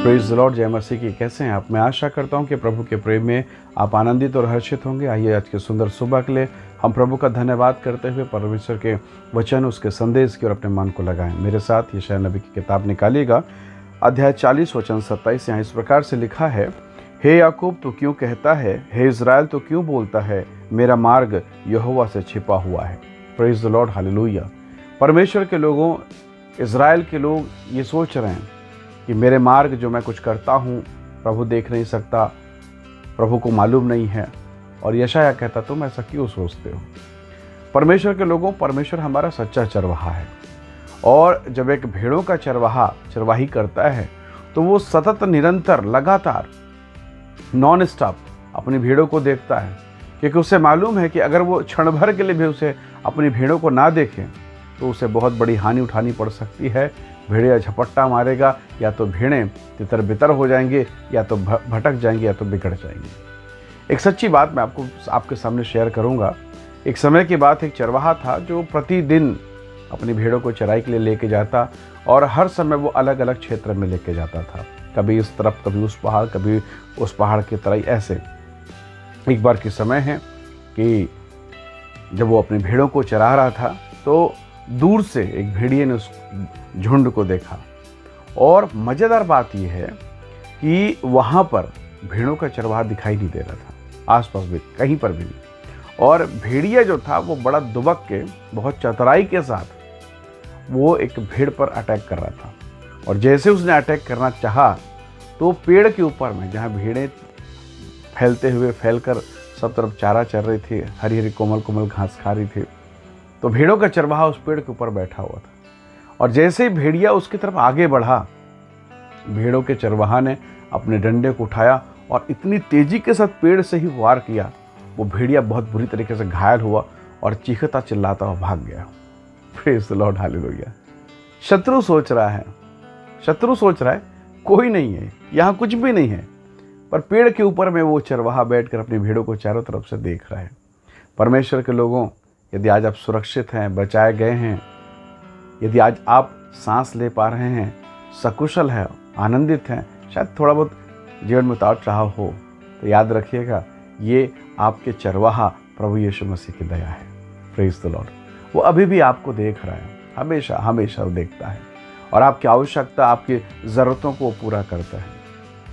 Praise the Lord, जय मसीह की। कैसे हैं आप? मैं आशा करता हूं कि प्रभु के प्रेम में आप आनंदित और हर्षित होंगे। आइए आज के सुंदर सुबह के लिए हम प्रभु का धन्यवाद करते हुए परमेश्वर के वचन, उसके संदेश की ओर अपने मन को लगाएं। मेरे साथ यशायाह नबी की किताब निकालिएगा, अध्याय 40 वचन 27। यहाँ इस प्रकार से लिखा है, हे याकूब तू क्यों कहता है, हे इज़राइल तू क्यों बोलता है, मेरा मार्ग यहोवा से छिपा हुआ है। Praise the Lord, hallelujah. परमेश्वर के लोगों, इज़राइल के लोग ये सोच रहे हैं कि मेरे मार्ग जो मैं कुछ करता हूँ प्रभु देख नहीं सकता, प्रभु को मालूम नहीं है। और यशायाह कहता तुम ऐसा क्यों सोचते हो। परमेश्वर के लोगों, परमेश्वर हमारा सच्चा चरवाहा है। और जब एक भेड़ों का चरवाहा चरवाही करता है तो वो सतत, निरंतर, लगातार, नॉन स्टॉप अपनी भेड़ों को देखता है, क्योंकि उसे मालूम है कि अगर वो क्षण भर के लिए भी उसे अपनी भेड़ों को ना देखें तो उसे बहुत बड़ी हानि उठानी पड़ सकती है। भेड़िया झपट्टा मारेगा, या तो भेड़ें तितर बितर हो जाएंगे, या तो भटक जाएंगे, या तो बिगड़ जाएंगे। एक सच्ची बात मैं आपके सामने शेयर करूंगा। एक समय की बात, एक चरवाहा था जो प्रतिदिन अपनी भेड़ों को चराई के लिए लेके जाता, और हर समय वो अलग अलग क्षेत्र में लेके जाता था। कभी इस तरफ, कभी उस पहाड़, कभी उस पहाड़ की तरह। ऐसे एक बार की समय है कि जब वो अपनी भेड़ों को चरा रहा था तो दूर से एक भेड़िए ने उस झुंड को देखा। और मज़ेदार बात यह है कि वहाँ पर भेड़ों का चरवाहा दिखाई नहीं दे रहा था, आसपास भी कहीं पर भी नहीं। और भेड़िया जो था वो बड़ा दुबक के, बहुत चतुराई के साथ वो एक भेड़ पर अटैक कर रहा था। और जैसे उसने अटैक करना चाहा तो पेड़ के ऊपर में, जहाँ भेड़ें फैलकर सब तरफ चारा चर रही थी, हरी हरी कोमल कोमल घास खा रही थी, तो भेड़ों का चरवाहा उस पेड़ के ऊपर बैठा हुआ था। और जैसे ही भेड़िया उसकी तरफ आगे बढ़ा, भेड़ों के चरवाहा ने अपने डंडे को उठाया और इतनी तेजी के साथ पेड़ से ही वार किया। वो भेड़िया बहुत बुरी तरीके से घायल हुआ और चीखता चिल्लाता हुआ भाग गया। Praise the Lord, hallelujah. शत्रु सोच रहा है कोई नहीं है, यहाँ कुछ भी नहीं है, पर पेड़ के ऊपर में वो चरवाहा बैठकर अपनी भेड़ों को चारों तरफ से देख रहा है। परमेश्वर के लोगों, यदि आज आप सुरक्षित हैं, बचाए गए हैं, यदि आज आप सांस ले पा रहे हैं, सकुशल हैं, आनंदित हैं, शायद थोड़ा बहुत जीवन में उतार चढ़ाव हो, तो याद रखिएगा ये आपके चरवाहा प्रभु यीशु मसीह की दया है। Praise the Lord. वो अभी भी आपको देख रहा है, हमेशा हमेशा वो देखता है, और आपकी आवश्यकता, आपकी ज़रूरतों को पूरा करता है।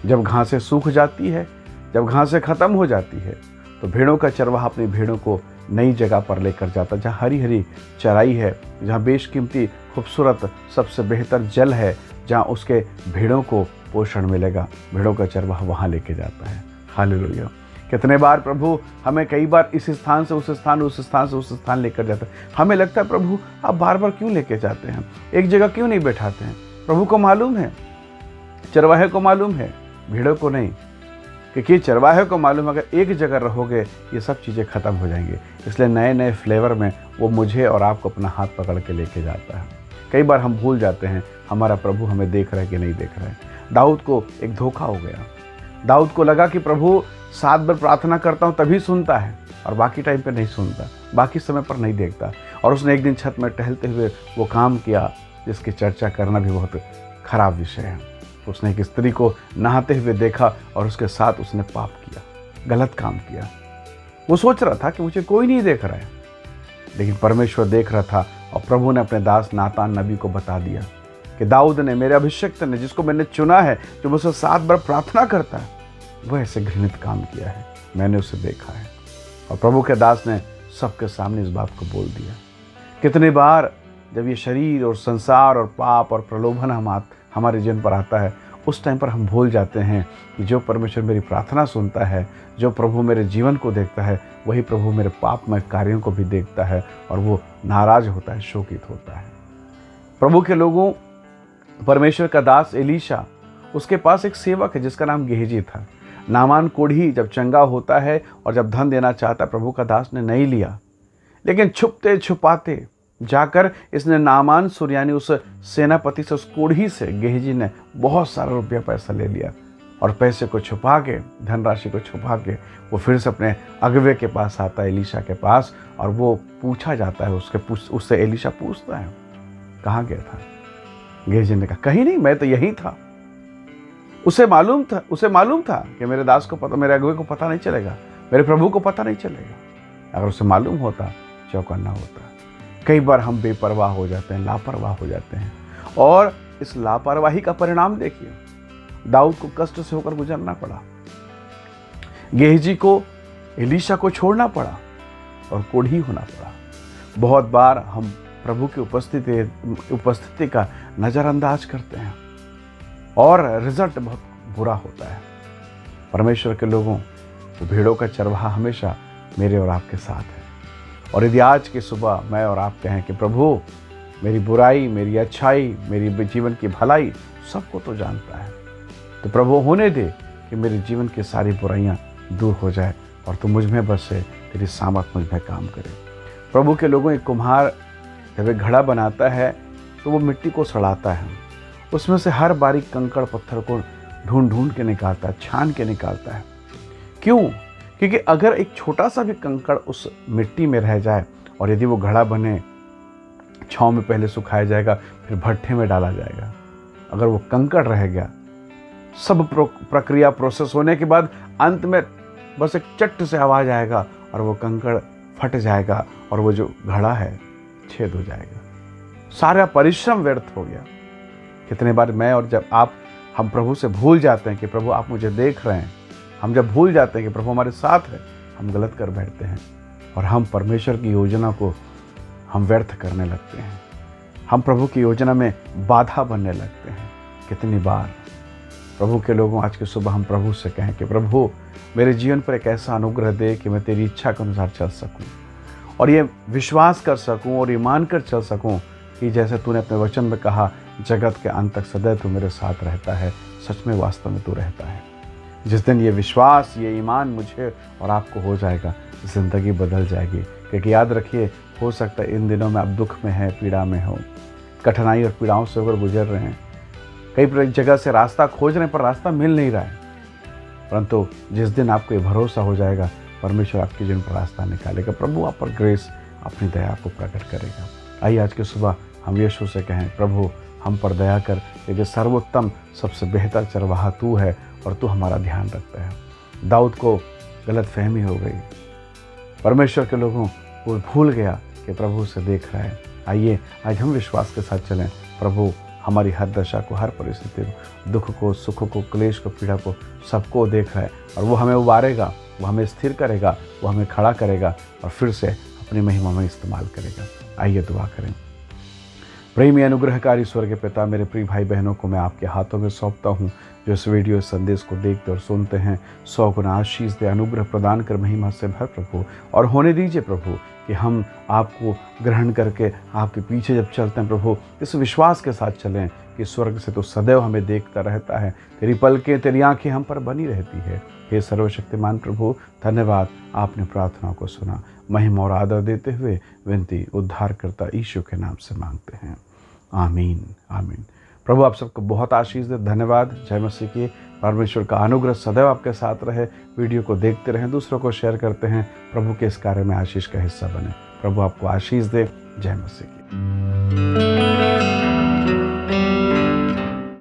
जब घासें सूख जाती है, जब घासें ख़त्म हो जाती है, तो भेड़ों का चरवाहा अपनी भेड़ों को नई जगह पर लेकर जाता, जहाँ हरी हरी चराई है, जहाँ बेशकीमती, खूबसूरत, सबसे बेहतर जल है, जहाँ उसके भेड़ों को पोषण मिलेगा। भेड़ों का चरवाहा वहाँ लेके जाता है। हालेलुया। कितने बार प्रभु हमें कई बार इस स्थान से उस स्थान, उस स्थान से उस स्थान लेकर जाता है। हमें लगता है प्रभु आप बार बार क्यों लेके जाते हैं, एक जगह क्यों नहीं बैठाते हैं। प्रभु को मालूम है, चरवाहे को मालूम है, भेड़ों को नहीं। क्योंकि चरवाहे को मालूम, अगर एक जगह रहोगे ये सब चीज़ें ख़त्म हो जाएंगी। इसलिए नए नए फ्लेवर में वो मुझे और आपको अपना हाथ पकड़ के लेके जाता है। कई बार हम भूल जाते हैं हमारा प्रभु हमें देख रहा है कि नहीं देख रहा है। दाऊद को एक धोखा हो गया। दाऊद को लगा कि प्रभु 7 बार प्रार्थना करता हूँ तभी सुनता है, और बाकी टाइम पर नहीं सुनता, बाकी समय पर नहीं देखता। और उसने एक दिन छत में टहलते हुए वो काम किया जिसकी चर्चा करना भी बहुत खराब विषय है। उसने एक स्त्री को नहाते हुए देखा और उसके साथ उसने पाप किया, गलत काम किया। वो सोच रहा था कि मुझे कोई नहीं देख रहा है, लेकिन परमेश्वर देख रहा था। और प्रभु ने अपने दास नातान नबी को बता दिया कि दाऊद ने, मेरे अभिषिक्त ने, जिसको मैंने चुना है, जो मुझसे 7 बार प्रार्थना करता है, वह ऐसे घृणित काम किया है, मैंने उसे देखा है। और प्रभु के दास ने सबके सामने इस बात को बोल दिया। कितनी बार जब ये शरीर और संसार और पाप और प्रलोभन हमारे जीवन पर आता है, उस टाइम पर हम भूल जाते हैं कि जो परमेश्वर मेरी प्रार्थना सुनता है, जो प्रभु मेरे जीवन को देखता है, वही प्रभु मेरे पापमय कार्यों को भी देखता है, और वो नाराज होता है, शोकित होता है। प्रभु के लोगों, परमेश्वर का दास एलीशा, उसके पास एक सेवक है जिसका नाम गेहजी था। नामान कोढ़ी जब चंगा होता है और जब धन देना चाहता, प्रभु का दास ने नहीं लिया, लेकिन छुपते छुपाते जाकर इसने नामान सुरयानी उस सेनापति से, उस कोढ़ी से गेहजी ने बहुत सारा रुपया पैसा ले लिया। और पैसे को छुपा के, धनराशि को छुपा के, वो फिर से अपने अगवे के पास आता है, एलीशा के पास, और वो पूछा जाता है उससे एलीशा पूछता है, कहाँ गया था? गेहजी ने कहा, कहीं नहीं, मैं तो यहीं था। उसे मालूम था कि मेरे दास को पता, मेरे अगुवे को पता नहीं चलेगा, मेरे प्रभु को पता नहीं चलेगा। अगर उसे मालूम होता, चौकन्ना होता। कई बार हम बेपरवाह हो जाते हैं, लापरवाह हो जाते हैं, और इस लापरवाही का परिणाम देखिए, दाऊद को कष्ट से होकर गुजरना पड़ा, गेहजी को, एलीशा को छोड़ना पड़ा और कोढ़ी होना पड़ा। बहुत बार हम प्रभु की उपस्थिति का नज़रअंदाज करते हैं और रिजल्ट बहुत बुरा होता है। परमेश्वर के लोगों, तो भेड़ों का चरवाहा हमेशा मेरे और आपके साथ है। और यदि आज की सुबह मैं और आप कहें कि प्रभु, मेरी बुराई, मेरी अच्छाई, मेरी जीवन की भलाई सबको तो जानता है, तो प्रभु होने दे कि मेरे जीवन की सारी बुराइयां दूर हो जाए और तू मुझ में बसे, तेरी सामर्थ मुझ में काम करे। प्रभु के लोगों, एक कुम्हार जब एक घड़ा बनाता है तो वो मिट्टी को सड़ाता है, उसमें से हर बारीक कंकड़ पत्थर को ढूंढ ढूंढ के निकालता है, छान के निकालता है। क्यों? क्योंकि अगर एक छोटा सा भी कंकड़ उस मिट्टी में रह जाए और यदि वो घड़ा बने, छांव में पहले सुखाया जाएगा, फिर भट्ठे में डाला जाएगा, अगर वो कंकड़ रह गया, सब प्रक्रिया प्रोसेस होने के बाद अंत में बस एक चट से आवाज आएगा और वो कंकड़ फट जाएगा और वो जो घड़ा है छेद हो जाएगा, सारा परिश्रम व्यर्थ हो गया। कितने बार मैं और जब आप, हम प्रभु से भूल जाते हैं कि प्रभु आप मुझे देख रहे हैं, हम जब भूल जाते हैं कि प्रभु हमारे साथ है, हम गलत कर बैठते हैं और हम परमेश्वर की योजना को हम व्यर्थ करने लगते हैं, हम प्रभु की योजना में बाधा बनने लगते हैं। कितनी बार प्रभु के लोगों, आज की सुबह हम प्रभु से कहें कि प्रभु, मेरे जीवन पर एक ऐसा अनुग्रह दे कि मैं तेरी इच्छा के अनुसार चल सकूं और ये विश्वास कर सकूं और ये मान कर चल सकूं कि जैसे तूने अपने वचन में कहा, जगत के अंत तक सदैव तू मेरे साथ रहता है, सच में वास्तव में तू रहता है। जिस दिन ये विश्वास, ये ईमान मुझे और आपको हो जाएगा, ज़िंदगी बदल जाएगी। क्योंकि याद रखिए, हो सकता है इन दिनों में आप दुख में हैं, पीड़ा में हो, कठिनाई और पीड़ाओं से होकर गुजर रहे हैं, कई जगह से रास्ता खोज रहे पर रास्ता मिल नहीं रहा है, परंतु जिस दिन आपको ये भरोसा हो जाएगा, परमेश्वर आपके जीवन पर रास्ता निकालेगा, प्रभु आप पर ग्रेस, अपनी दया को प्रकट करेगा। आइए आज की सुबह हम यीशु से कहें, प्रभु हम पर दया कर, क्योंकि सर्वोत्तम सबसे बेहतर चरवाहा तू है और तू हमारा ध्यान रखता है। दाऊद को गलत फहमी हो गई, परमेश्वर के लोगों वो भूल गया कि प्रभु से देख रहा है। आइए आज हम विश्वास के साथ चलें, प्रभु हमारी हर दशा को, हर परिस्थिति को, दुख को, सुख को, क्लेश को, पीड़ा को, सबको देख रहा है और वो हमें उबारेगा, वो हमें स्थिर करेगा, वो हमें खड़ा करेगा और फिर से अपनी महिमा में इस्तेमाल करेगा। आइए दुआ करें। प्रेमी अनुग्रहकारी स्वर्गीय पिता, मेरे प्रिय भाई बहनों को मैं आपके हाथों में सौंपता हूँ, जो इस वीडियो संदेश को देखते और सुनते हैं। 100 गुना आशीष दे, अनुग्रह प्रदान कर, महिमा से भर प्रभु, और होने दीजिए प्रभु कि हम आपको ग्रहण करके आपके पीछे जब चलते हैं प्रभु, इस विश्वास के साथ चलें कि स्वर्ग से तो सदैव हमें देखता रहता है, तेरी पलकें, तेरी आंखें हम पर बनी रहती है। हे सर्वशक्तिमान प्रभु, धन्यवाद, आपने प्रार्थना को सुना। महिमा और आदर देते हुए विनती उद्धारकर्ता यीशु के नाम से मांगते हैं, आमीन आमीन। प्रभु आप सबको बहुत आशीष दे। धन्यवाद। जय मसीह की। परमेश्वर का अनुग्रह सदैव आपके साथ रहे। वीडियो को देखते रहें, दूसरों को शेयर करते हैं, प्रभु के इस कार्य में आशीष का हिस्सा बने। प्रभु आपको आशीष दे। जय मसीह की।